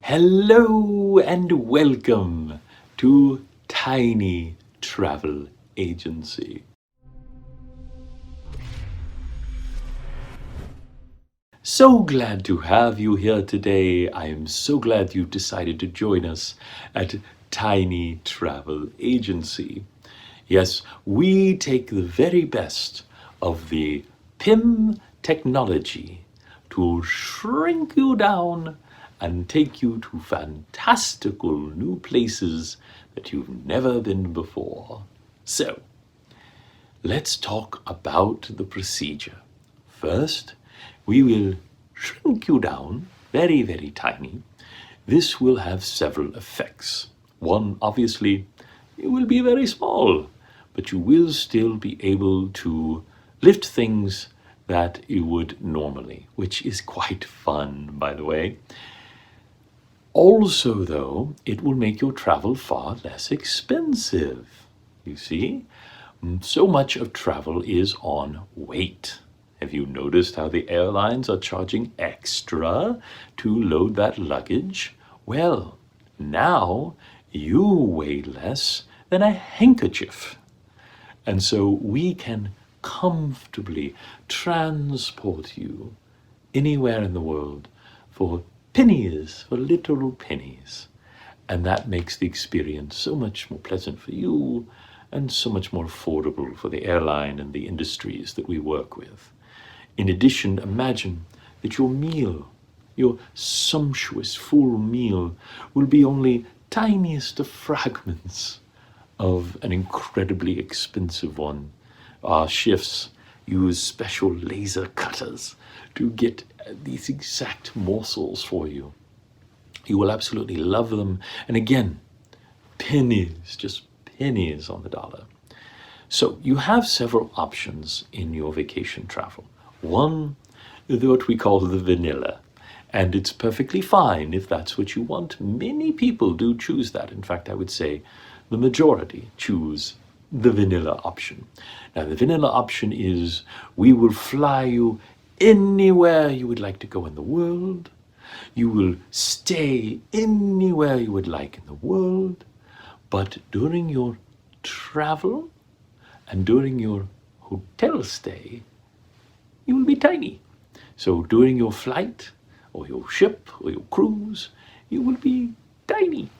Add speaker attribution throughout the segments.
Speaker 1: Hello and welcome to Tiny Travel Agency. So glad to have you here today. I am so glad you decided to join us at Tiny Travel Agency. Yes, we take the very best of the PIM technology to shrink you down and take you to fantastical new places that you've never been before. So, let's talk about the procedure. First, we will shrink you down very, very tiny. This will have several effects. One, obviously, you will be very small, but you will still be able to lift things that you would normally, which is quite fun, by the way. Also, though, it will make your travel far less expensive. You see, so much of travel is on weight. Have you noticed how the airlines are charging extra to load that luggage? Well, now you weigh less than a handkerchief. And so we can comfortably transport you anywhere in the world for pennies, for literal pennies. And that makes the experience so much more pleasant for you and so much more affordable for the airline and the industries that we work with. In addition, imagine that your meal, your sumptuous full meal, will be only tiniest of fragments of an incredibly expensive one. Our chefs use special laser cutters to get these exact morsels for you. You will absolutely love them. And again, pennies, just pennies on the dollar. So you have several options in your vacation travel. One, what we call the vanilla. And it's perfectly fine if that's what you want. Many people do choose that. In fact, I would say the majority choose the vanilla option. Now, the vanilla option is we will fly you anywhere you would like to go in the world. You will stay anywhere you would like in the world. But during your travel and during your hotel stay, you will be tiny. So during your flight or your ship or your cruise, you will be tiny.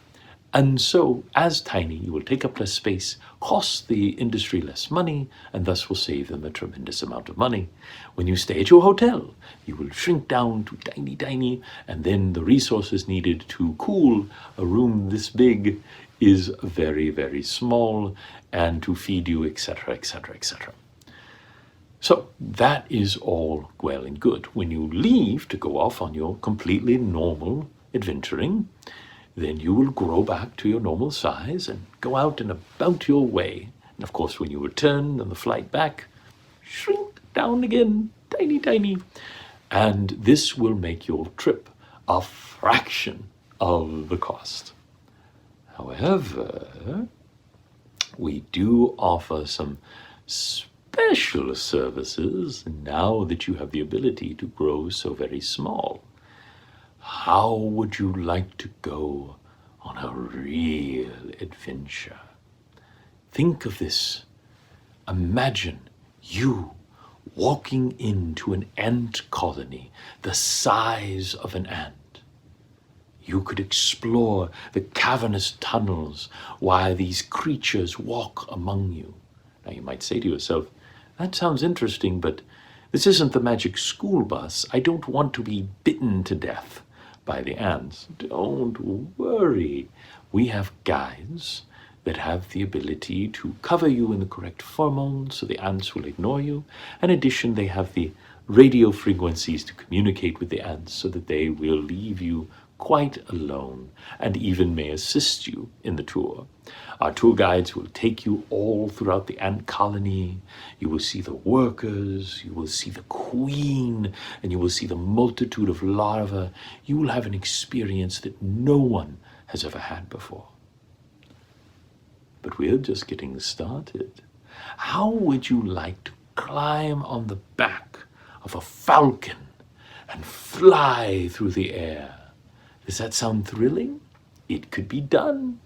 Speaker 1: And so, as tiny, you will take up less space, cost the industry less money, and thus will save them a tremendous amount of money. When you stay at your hotel, you will shrink down to tiny, and then the resources needed to cool a room this big is very, very small, and to feed you, etc., etc., etc. So that is all well and good. When you leave to go off on your completely normal adventuring, then you will grow back to your normal size and go out and about your way. And of course, when you return on the flight back, shrink down again, tiny. And this will make your trip a fraction of the cost. However, we do offer some special services now that you have the ability to grow so very small. How would you like to go on a real adventure? Think of this. Imagine you walking into an ant colony the size of an ant. You could explore the cavernous tunnels while these creatures walk among you. Now you might say to yourself, that sounds interesting, but this isn't the magic school bus. I don't want to be bitten to death by the ants. Don't worry. We have guides that have the ability to cover you in the correct pheromones so the ants will ignore you. In addition, they have the radio frequencies to communicate with the ants so that they will leave you quite alone and even may assist you in the tour. Our tour guides will take you all throughout the ant colony. You will see the workers, you will see the queen, and you will see the multitude of larvae. You will have an experience that no one has ever had before. But we're just getting started. How would you like to climb on the back of a falcon and fly through the air? Does that sound thrilling? It could be done.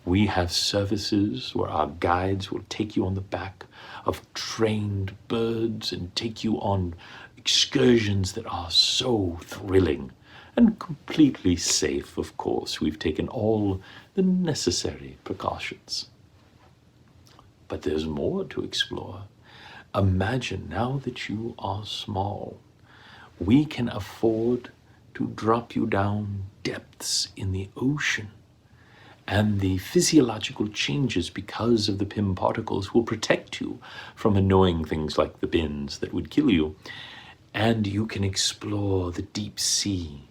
Speaker 1: We have services where our guides will take you on the back of trained birds and take you on excursions that are so thrilling and completely safe, of course. We've taken all the necessary precautions. But there's more to explore. Imagine now that you are small, we can afford to drop you down depths in the ocean. And the physiological changes because of the PIM particles will protect you from annoying things like the bins that would kill you. And you can explore the deep sea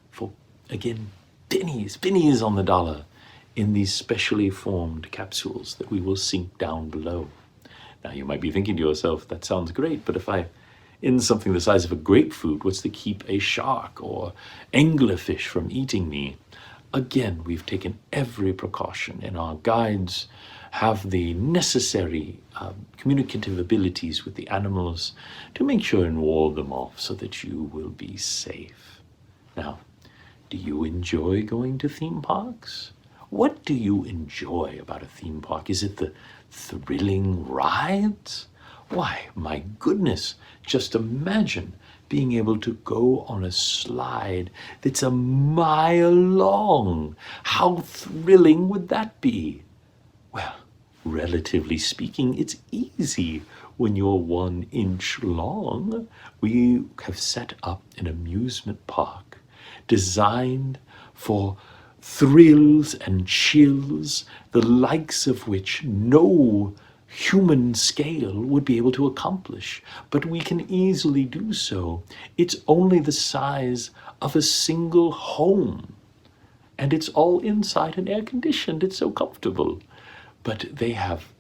Speaker 1: for, again, pennies on the dollar in these specially formed capsules that we will sink down below. Now you might be thinking to yourself, that sounds great, but if I in something the size of a grapefruit, what's to keep a shark or anglerfish from eating me? Again, we've taken every precaution, and our guides have the necessary communicative abilities with the animals to make sure and ward them off so that you will be safe. Now, do you enjoy going to theme parks? What do you enjoy about a theme park? Is it the thrilling rides? Why, my goodness, just imagine being able to go on a slide that's a mile long. How thrilling would that be? Well, relatively speaking, it's easy when you're 1 inch long. We have set up an amusement park designed for thrills and chills, the likes of which no human scale would be able to accomplish, but we can easily do so. It's only the size of a single home, and it's all inside and air conditioned. It's so comfortable. But they have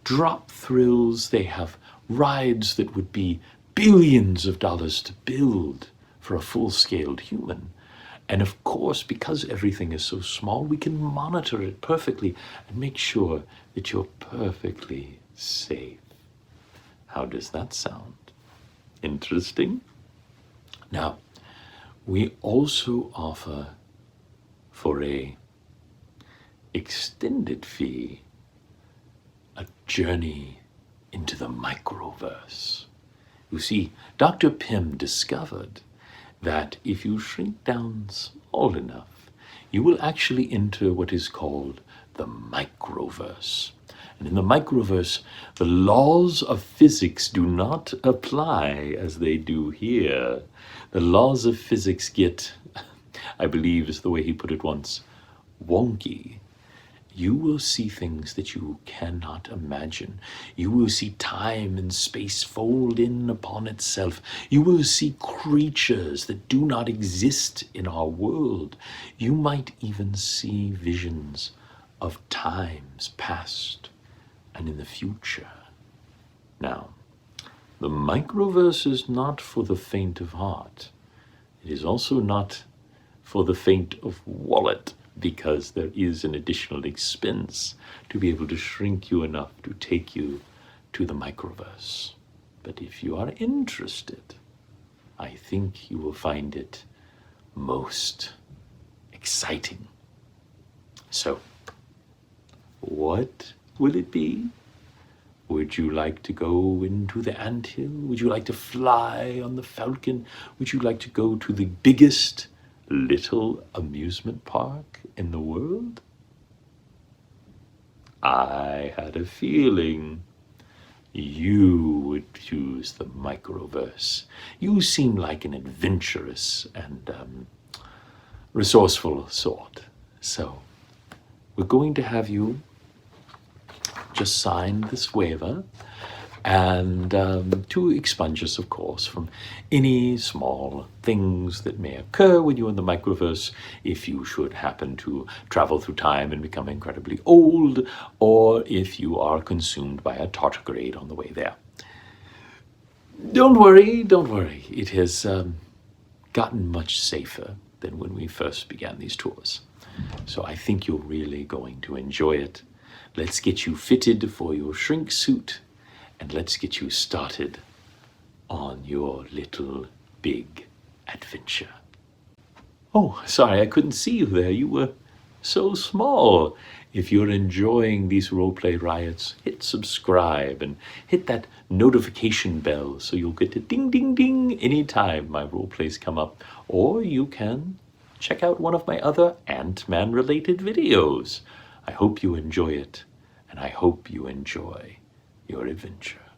Speaker 1: drop thrills, they have rides that would be billions of dollars to build for a full-scaled human. And of course, because everything is so small, we can monitor it perfectly and make sure that you're perfectly safe. How does that sound? Interesting? Now, we also offer for a extended fee a journey into the microverse. You see, Dr. Pym discovered that if you shrink down small enough, you will actually enter what is called the microverse. And in the microverse, the laws of physics do not apply as they do here. The laws of physics get, I believe is the way he put it once, wonky. You will see things that you cannot imagine. You will see time and space fold in upon itself. You will see creatures that do not exist in our world. You might even see visions of times past and in the future. Now, the microverse is not for the faint of heart. It is also not for the faint of wallet, because there is an additional expense to be able to shrink you enough to take you to the microverse. But if you are interested, I think you will find it most exciting. So, what will it be? Would you like to go into the anthill? Would you like to fly on the falcon? Would you like to go to the biggest little amusement park in the world? I had a feeling you would choose the microverse. You seem like an adventurous and resourceful sort. So we're going to have you just sign this waiver and to expunge us, of course, from any small things that may occur when you're in the microverse, if you should happen to travel through time and become incredibly old, or if you are consumed by a tardigrade on the way there. Don't worry. It has gotten much safer than when we first began these tours. So I think you're really going to enjoy it. Let's get you fitted for your shrink suit, and let's get you started on your little big adventure. Oh, sorry, I couldn't see you there. You were so small. If you're enjoying these roleplay riots, hit subscribe and hit that notification bell so you'll get a ding ding ding anytime my roleplays come up. Or you can check out one of my other Ant-Man related videos. I hope you enjoy it, and I hope you enjoy your adventure.